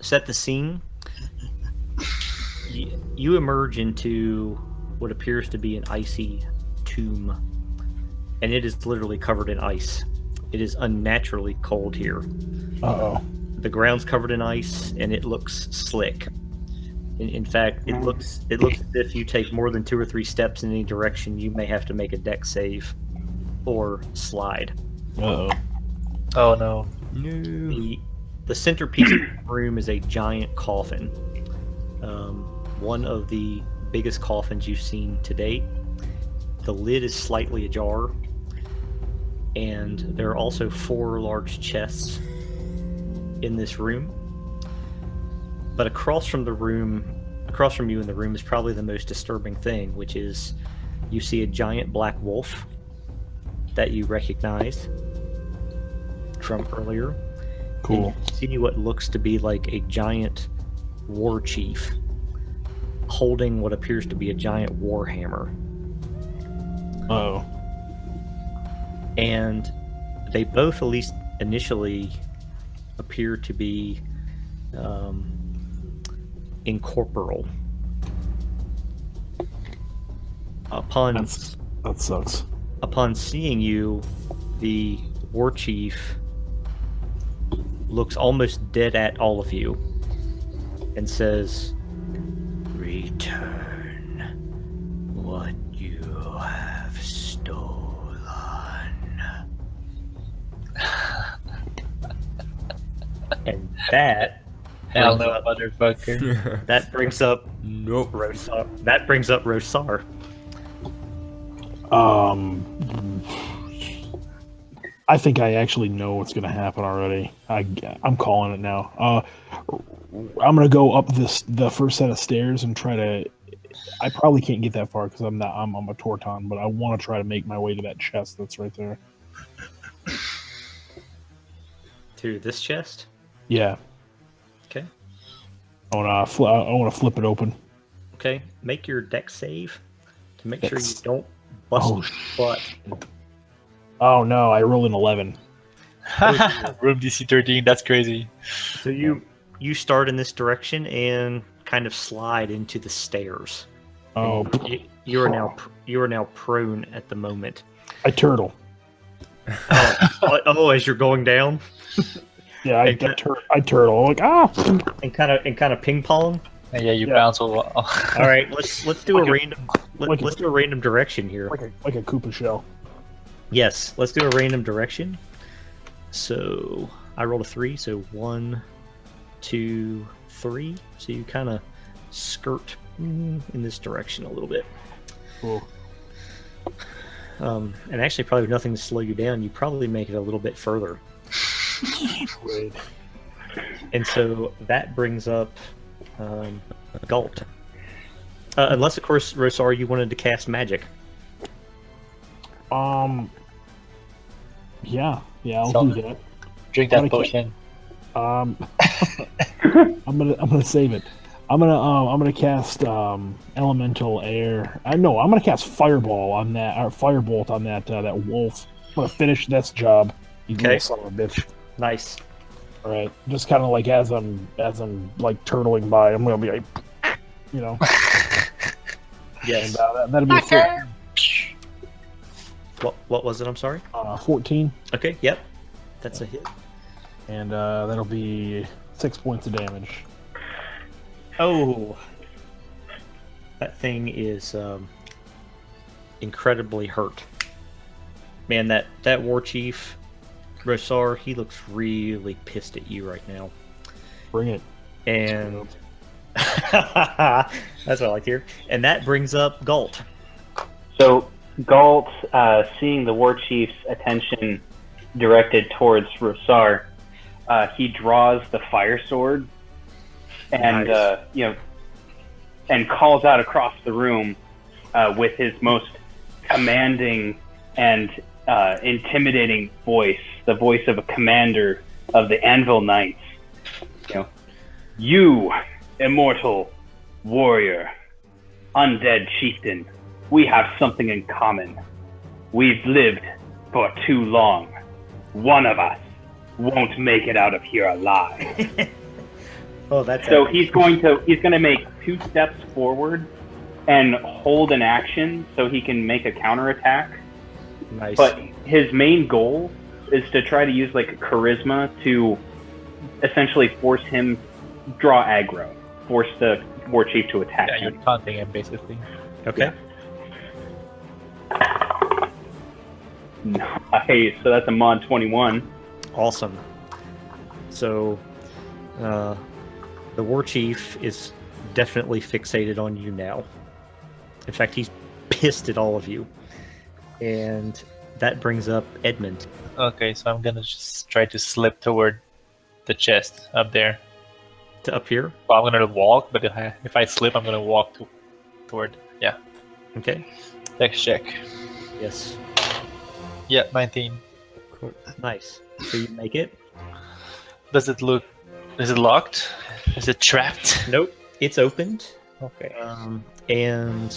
set the scene. You emerge into what appears to be an icy tomb, and it is literally covered in ice. It is unnaturally cold here. Uh-oh. The ground's covered in ice, and it looks slick. In fact, it looks as if you take more than 2 or 3 steps in any direction, you may have to make a deck save or slide. Uh-oh. Oh no. The centerpiece of the room is a giant coffin. One of the biggest coffins you've seen to date. The lid is slightly ajar, and there are also 4 large chests in this room. But across from you in the room is probably the most disturbing thing, which is you see a giant black wolf that you recognize from earlier. Cool. And you see what looks to be like a giant war chief holding what appears to be a giant war hammer. Uh-oh. And they both, at least initially, appear to be incorporeal. That sucks. Upon seeing you, the war chief looks almost dead at all of you and says, "Return what you have stolen." And that Hell no, motherfucker. that brings up Nope. Rosar. That brings up Rosar. I think I actually know what's going to happen already. I'm calling it now. I'm going to go up the first set of stairs and try to. I probably can't get that far because I'm a Torton, but I want to try to make my way to that chest that's right there. To this chest? Yeah. Okay. I want to flip it open. Okay. Make your deck save to make sure you That's- don't bust Oh, butt. Oh no! I rolled an 11. Room DC 13, that's crazy. So you start in this direction and kind of slide into the stairs. Oh, You are now prone at the moment. I turtle. Oh, as you're going down, Yeah, I turtle. I'm like and kind of ping pong. And yeah, you Yeah. bounce over. All right, let's do a random like a- let's do a random direction here. like a Koopa shell. Yes, let's do a random direction. So I rolled a 3, so 1, 2, 3. So you kind of skirt in this direction a little bit. Cool. And actually, probably with nothing to slow you down, you probably make it a little bit further. Great. And so that brings up Galt. Unless, of course, Rosar, you wanted to cast magic. Yeah, I'll So- do that. Drink that potion. I'm gonna save it. I'm gonna cast elemental air. I'm gonna cast fireball on that, or firebolt on that wolf. I'm gonna finish this job. You Okay. little son of a bitch. Nice. All right, just kind of like as I'm like turtling by, I'm gonna be like, you know, Yes. and that'll be a What was it? I'm sorry. 14, Okay. Yep. That's a hit. and that'll be 6 points of damage. Oh. That thing is incredibly hurt. Man, that war chief, Rosar, he looks really pissed at you right now. Bring it. And that's what I like to hear. And that brings up Galt. So Galt, seeing the war chief's attention directed towards Rosar, he draws the fire sword and Nice. and calls out across the room with his most commanding and intimidating voice, the voice of a commander of the Anvil Knights. You, immortal warrior, undead chieftain, we have something in common. We've lived for too long. One of us won't make it out of here alive. Oh, that's So epic. he's going to make 2 steps forward and hold an action so he can make a counterattack. Nice. But his main goal is to try to use like charisma to essentially force him draw aggro, force the war chief to attack Yeah, you're him. taunting him basically. Okay. Nice. So that's a mod 21. Awesome. So, the war chief is definitely fixated on you now. In fact, he's pissed at all of you. And that brings up Edmund. Okay, so I'm gonna just try to slip toward the chest up there. To up here. Well, I'm gonna walk, but if I slip, I'm gonna walk toward. Yeah. Okay. Next check. Yes. Yeah, 19. Cool. Nice. So you make it. Does it look? Is it locked? Is it trapped? Nope. It's opened. Okay. And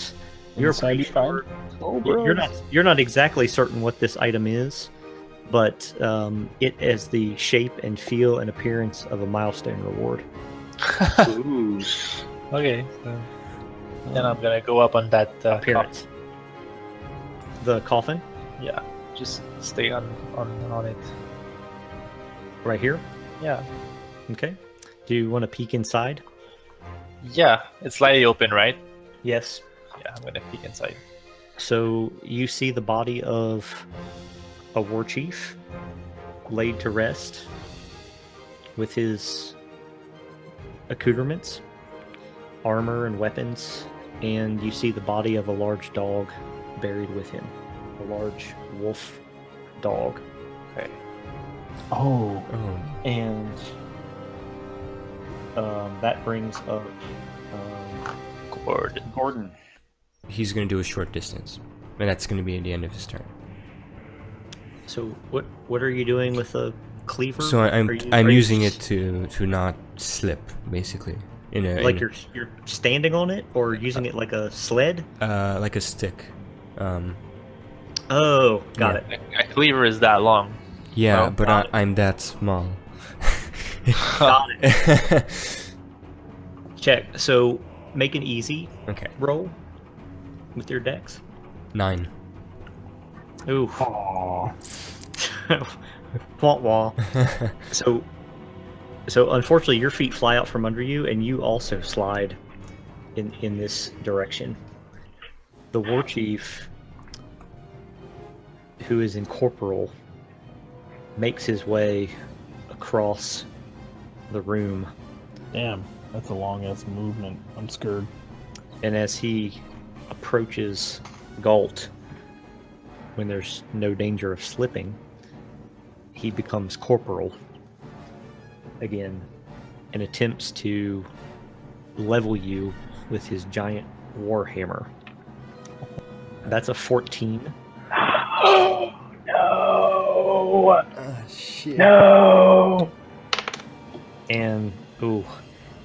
you're Inside pretty you find? sure Oh, bro. you're not exactly certain what this item is, but it has the shape and feel and appearance of a milestone reward. Ooh. Okay. So then I'm gonna go up on that Appearance. The coffin Yeah. Just stay on it. right here. Yeah. Okay. Do you want to peek inside? Yeah. It's slightly open, right? Yes. Yeah. I'm gonna peek inside. So you see the body of a war chief laid to rest with his accoutrements, armor and weapons, and you see the body of a large dog buried with him. A large wolf dog. Okay. Oh, And that brings up Gordon. He's going to do a short distance, and that's going to be at the end of his turn. So what are you doing with a cleaver? So I'm Are you- I'm are you using s- it to not slip, basically, like you're standing on it, or using it like a sled? like a stick. Oh, got Yeah. it. A cleaver is that long. Yeah, Oh, but got it. I'm that small. Got it. Check. So make an easy Okay, roll with your dex. 9. Ooh. Aw. Wah wah. So unfortunately, your feet fly out from under you, and you also slide in this direction. The war chief, who is incorporeal, makes his way across the room, Damn, that's a long ass movement. I'm scared. and as he approaches Galt, when there's no danger of slipping, he becomes corporal again and attempts to level you with his giant warhammer. That's a 14. Oh no! shit. No! And ooh,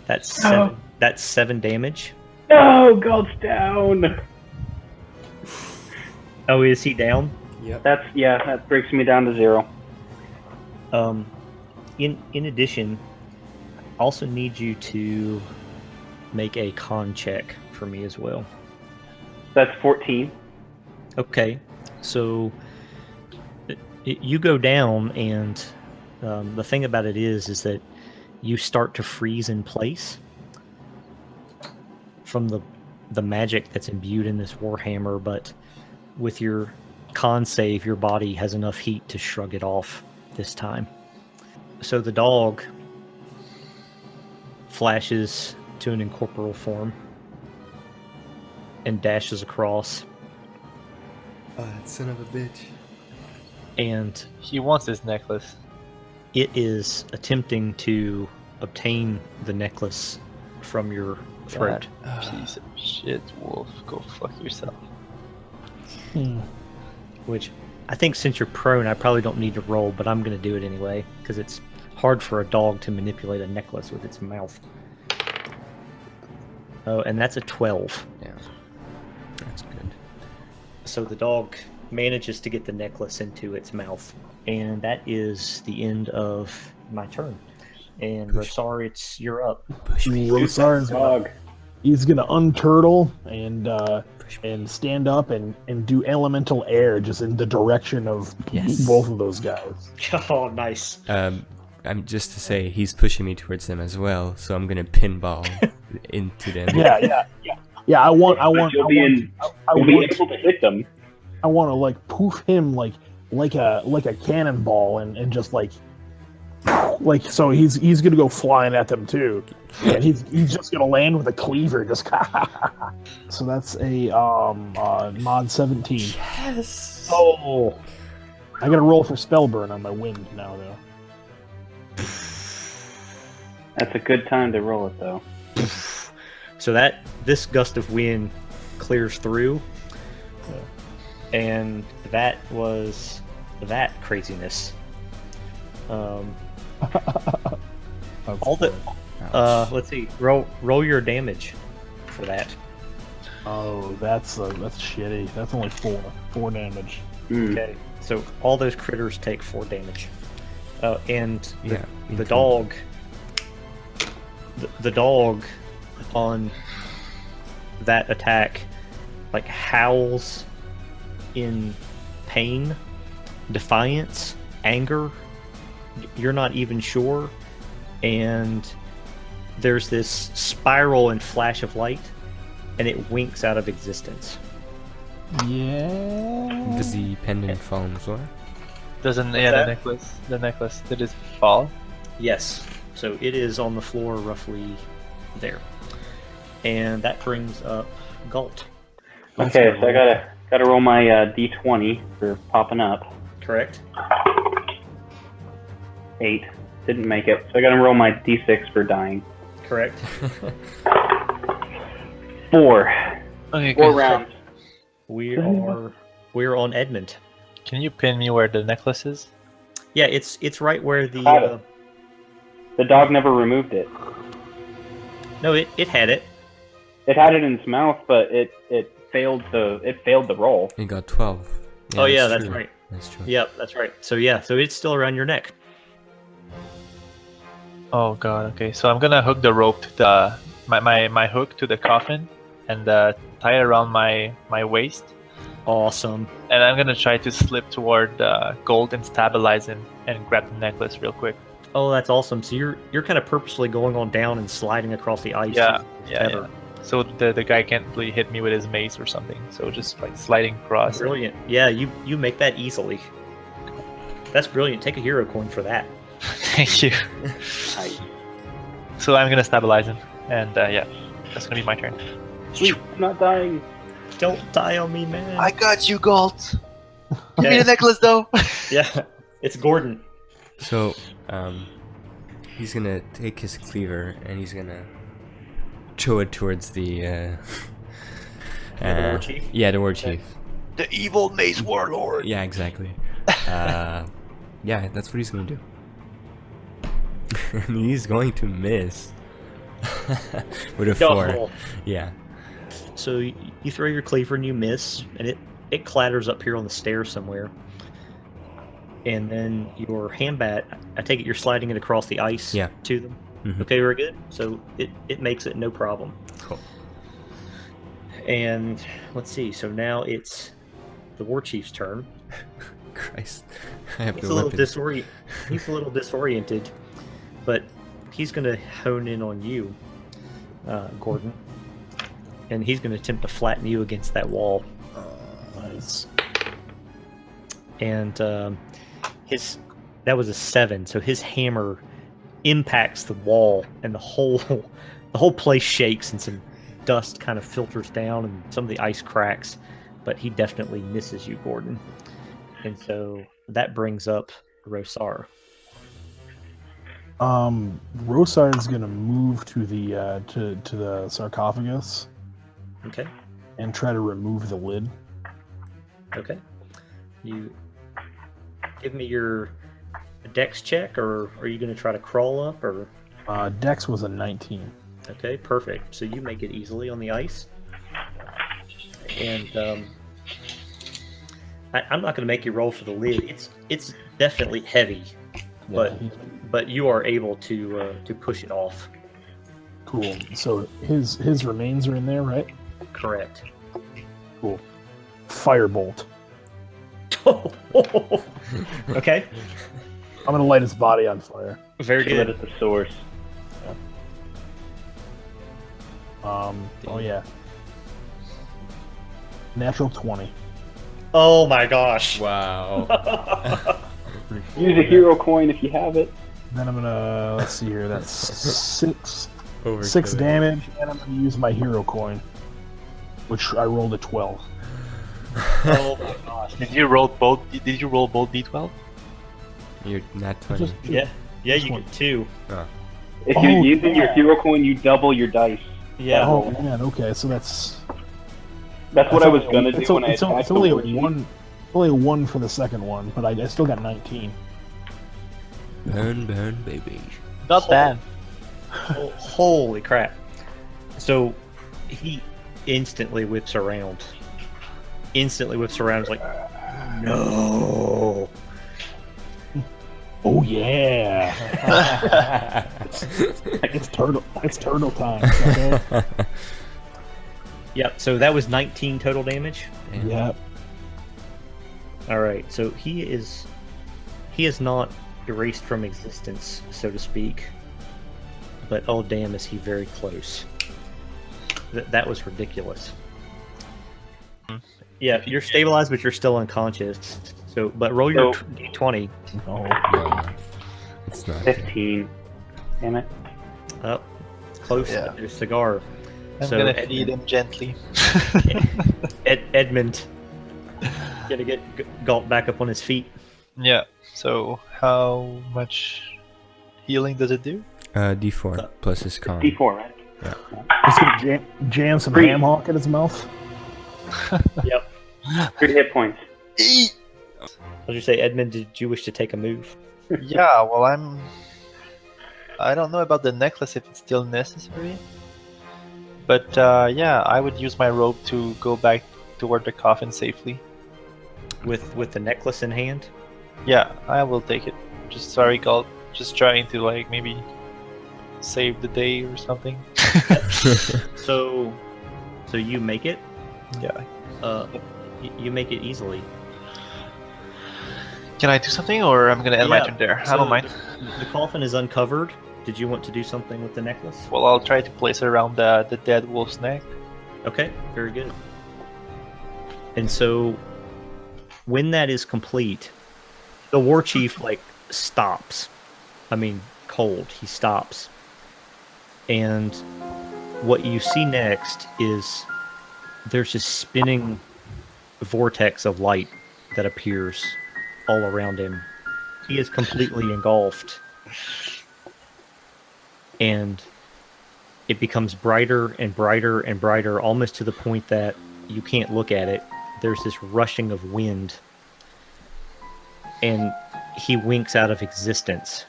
that's No. 7. That's 7 damage. No! Galt's down. Oh, is he down? That breaks me down to 0. In addition, I also need you to make a con check for me as well. That's 14. Okay, so you go down, and the thing about it is that you start to freeze in place from the magic that's imbued in this warhammer, but with your con save, your body has enough heat to shrug it off this time. So the dog flashes to an incorporeal form and dashes across, Oh, that son of a bitch. and He wants his necklace. it is attempting to obtain the necklace from your throat. Piece of shit, wolf. Go fuck yourself. Which I think, since you're prone, I probably don't need to roll, but I'm going to do it anyway, because it's hard for a dog to manipulate a necklace with its mouth. Oh, and that's a 12. Yeah, that's good. So the dog manages to get the necklace into its mouth. And that is the end of my turn. And Push. Rosar, you're up. Push me. Rosar is Dog. he's gonna unturtle and stand up and do elemental air just in the direction of Yes. both of those guys. Oh, nice. I'm just to say he's pushing me towards them as well, so I'm gonna pinball into them. Yeah. I want You'll be able to hit them. I want to like poof him like a cannonball and just like so he's gonna go flying at them too, and he's just gonna land with a cleaver just. So that's a mod 17. Yes. Oh, I gotta roll for spellburn on my wind now though. That's a good time to roll it, though. so this gust of wind clears through, and that was that craziness. All the let's see. Roll your damage for that. Oh, that's shitty. That's only 4 damage. Okay, so all those critters take 4 damage. And Yeah. the dog, the dog on that attack, like howls in pain, defiance, anger. You're not even sure, and there's this spiral and flash of light, and it winks out of existence. Yeah. Does the pendant fall on the floor? Doesn't that? the necklace did it fall? Yes, so it is on the floor roughly there, and that brings up Galt. Okay, so I gotta roll my d20 for popping up. Correct. 8. Didn't make it. So I gotta roll my d6 for dying. Correct. 4. Okay, 4 good. rounds. We're on Edmund. Can you pin me where the necklace is? Yeah, it's right where the Have it. The dog never removed it. no, it had it. It had it in its mouth, but it failed the roll. He got 12. Oh yeah, that's true. right. That's true. Yep, that's right. So yeah, so it's still around your neck. Oh god. Okay, so I'm gonna hook the rope to my hook to the coffin and tie it around my waist, Awesome. and I'm gonna try to slip toward Gold and stabilize him and grab the necklace real quick. Oh, that's awesome. So you're kind of purposely going on down and sliding across the ice. Yeah, with yeah, tether. So the guy can't really hit me with his mace or something. So just like sliding across. Brilliant. Yeah, you make that easily. That's brilliant. Take a hero coin for that. Thank you. Nice. So I'm gonna stabilize him, and yeah, that's gonna be my turn. Sweet, I'm not dying. Don't die on me, man. I got you, Galt. Give me Okay. the necklace, though. Yeah, it's Gordon. So, he's gonna take his cleaver and he's gonna throw it towards the War Chief? Yeah, the war chief. The evil mace warlord. Yeah, exactly. Yeah, that's what he's gonna do. And he's going to miss with a 4. Double. Yeah. So you throw your cleaver and you miss, and it clatters up here on the stairs somewhere. And then your handbat, I take it you're sliding it across the ice Yeah. to them. Mhm. Okay, very good. So it makes it no problem. Cool. And let's see. So now it's the war chief's turn. Christ, I have He's the a little weapon. He's a little disoriented, but he's going to hone in on you, Gordon, and he's going to attempt to flatten you against that wall. Nice. And that was a 7, so his hammer impacts the wall, and the whole place shakes, and some dust kind of filters down, and some of the ice cracks. But he definitely misses you, Gordon. And so that brings up Rosar. Rosar is gonna move to the to the sarcophagus Okay. and try to remove the lid. Okay. You give me your dex check, or are you going to try to crawl up? Or Dex was a 19. okay, perfect. So you make it easily on the ice. And I'm not going to make you roll for the lid. It's definitely heavy, but but you are able to push it off. Cool. So his remains are in there, right? Correct. Cool. Firebolt. Okay. I'm gonna light his body on fire. Very Kill it good. at the source. Oh yeah. Natural 20. Oh my gosh. Wow. Use a hero coin if you have it. Then I'm gonna let's see here. That's six Overkill. damage, and I'm gonna use my hero coin, which I rolled a 12. Oh my gosh. Did you roll both d12? You're not 20. Just- Yeah. Yeah, Just you one. get 2. If Oh, you're using your yeah. hero coin, you double your dice. Yeah. Oh man. Okay. So that's That's what I was gonna do it's, when I it's, attacked it's only a the warchief. one. Only a 1 for the second one, but I still got 19. Burn, baby. Not bad. Oh, holy crap. So he instantly whips around. It's like, no. Oh yeah. It's turtle time. Okay? Yep, so that was 19 total damage. Yeah. All right, so he is not erased from existence, so to speak. But oh damn, is he very close. That was ridiculous. Yeah, you're stabilized, but you're still unconscious. So, but roll your So- d20. Oh. No, it's not. 15. Damn it. Up, close Yeah. to your cigar. I'm So gonna Edmund- feed him gently. Edmund, gonna get gulped back up on his feet. Yeah. So how much healing does it do? D4 plus his con. D4, right? He's gonna jam some Three. ham hock in his mouth. Yep. 3 hit points. As you say, Edmund, did you wish to take a move? Yeah. Well, I don't know about the necklace if it's still necessary. But yeah, I would use my rope to go back toward the coffin safely. With the necklace in hand? Yeah, I will take it. Just sorry, Galt. Just trying to like maybe save the day or something. So you make it? Yeah. You make it easily. Can I do something, or I'm gonna end my Yeah, turn there? I so don't mind. The coffin is uncovered. Did you want to do something with the necklace? Well, I'll try to place it around the dead wolf's neck. Okay, very good. And so, when that is complete, the war chief like stops. I mean, cold. He stops. And what you see next is there's this spinning vortex of light that appears all around him. He is completely engulfed. And it becomes brighter and brighter and brighter, almost to the point that you can't look at it. There's this rushing of wind. And he winks out of existence.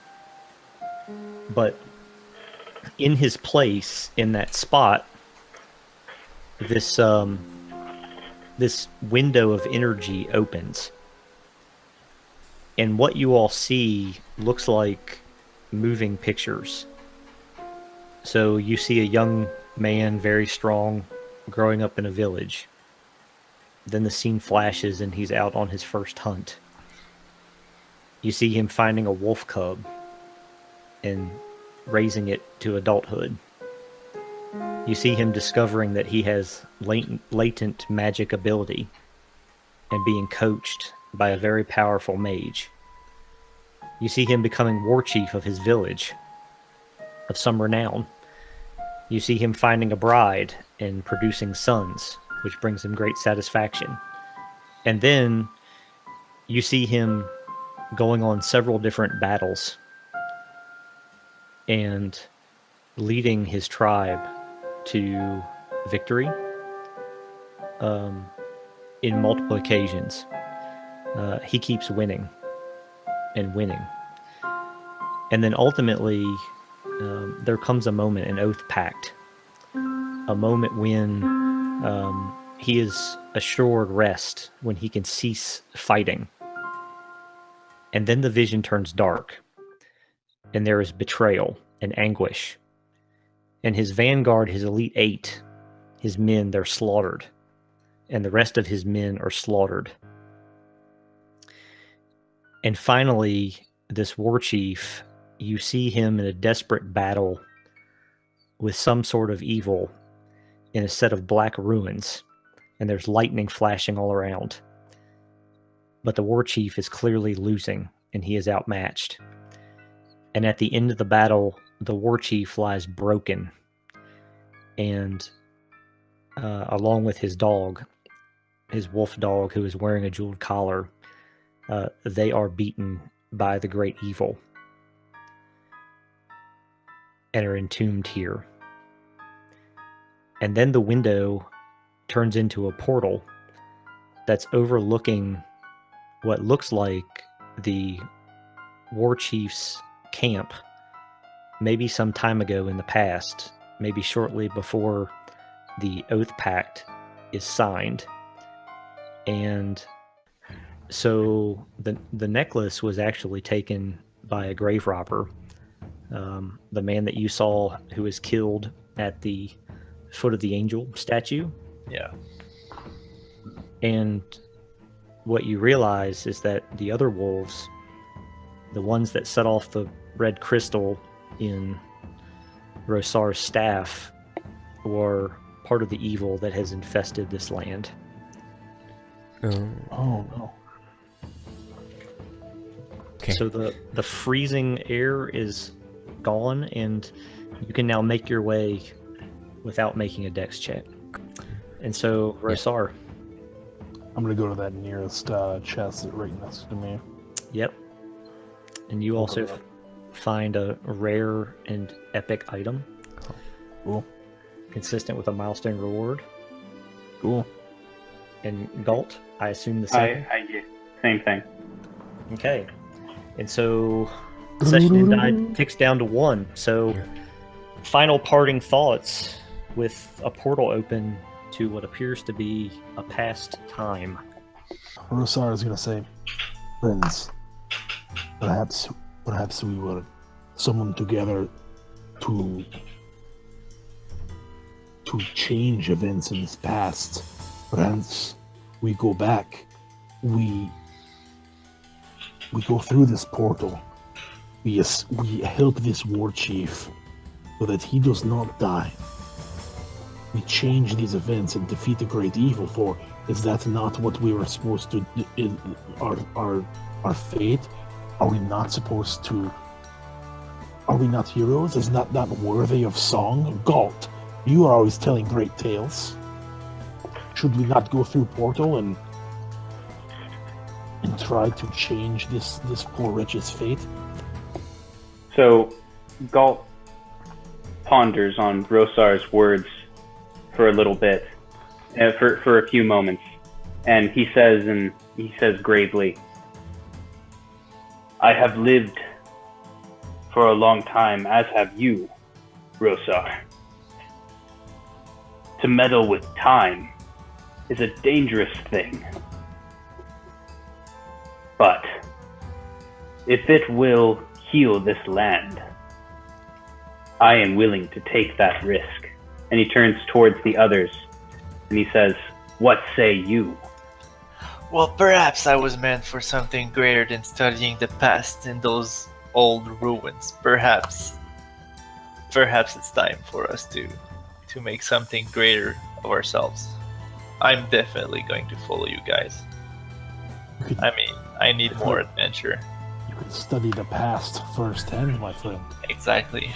But in his place, in that spot, this window of energy opens. And what you all see looks like moving pictures. So you see a young man, very strong, growing up in a village. Then the scene flashes and he's out on his first hunt. You see him finding a wolf cub and raising it to adulthood. You see him discovering that he has latent magic ability and being coached by a very powerful mage. You see him becoming war chief of his village, of some renown. You see him finding a bride and producing sons, which brings him great satisfaction. And then you see him going on several different battles and leading his tribe to victory in multiple occasions. He keeps winning and winning. And then ultimately, there comes a moment, an oath pact, a moment when he is assured rest, when he can cease fighting. And then the vision turns dark. and there is betrayal and anguish. And his vanguard, his elite 8, his men, they're slaughtered. And the rest of his men are slaughtered. And finally, this war chief, you see him in a desperate battle with some sort of evil in a set of black ruins, and there's lightning flashing all around. But the war chief is clearly losing, and he is outmatched. And at the end of the battle, the war chief lies broken, and along with his dog, his wolf dog, who is wearing a jeweled collar, they are beaten by the great evil and are entombed here. And then the window turns into a portal that's overlooking what looks like the war chief's camp, maybe some time ago in the past, maybe shortly before the Oath Pact is signed. And so the necklace was actually taken by a grave robber, the man that you saw who was killed at the foot of the angel statue. Yeah. And what you realize is that the other wolves, the ones that set off the red crystal in Rosar's staff, were part of the evil that has infested this land. Oh no. Okay. So the freezing air is gone, and you can now make your way without making a dex check. And so, Rosar. I'm gonna go to that nearest chest right next to me. Yep. And you also find a rare and epic item. Cool. Consistent with a milestone reward. Cool. And Galt, I assume the same. Yeah, same thing. Okay. And so session and die ticks down to 1. So final parting thoughts with a portal open to what appears to be a past time. Rosar is gonna say, friends, perhaps we will summon together to change events in the past. Perhaps we go back, we go through this portal, we help this war chief so that he does not die. We change these events and defeat the great evil. For is that not what we were supposed to do in our fate? Are we not supposed to? Are we not heroes? Is that not worthy of song? Galt, you are always telling great tales. Should we not go through portal and try to change this poor wretch's fate? So, Galt ponders on Rosar's words for a little bit, for a few moments, and he says gravely, "I have lived for a long time, as have you, Rosar. To meddle with time is a dangerous thing. But if it will heal this land, I am willing to take that risk." And he turns towards the others and he says, "What say you?" Well, perhaps I was meant for something greater than studying the past in those old ruins. Perhaps it's time for us to make something greater of ourselves. I'm definitely going to follow you guys. I mean, I need more adventure. You could study the past firsthand, my friend. Exactly.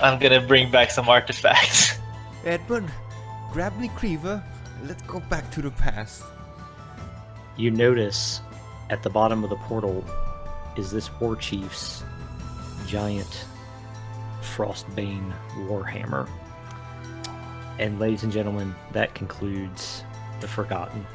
I'm gonna bring back some artifacts. Edmund, grab me Creever. Let's go back to the past. You notice at the bottom of the portal is this war chief's giant Frostbane warhammer. And ladies and gentlemen, that concludes The Forgotten.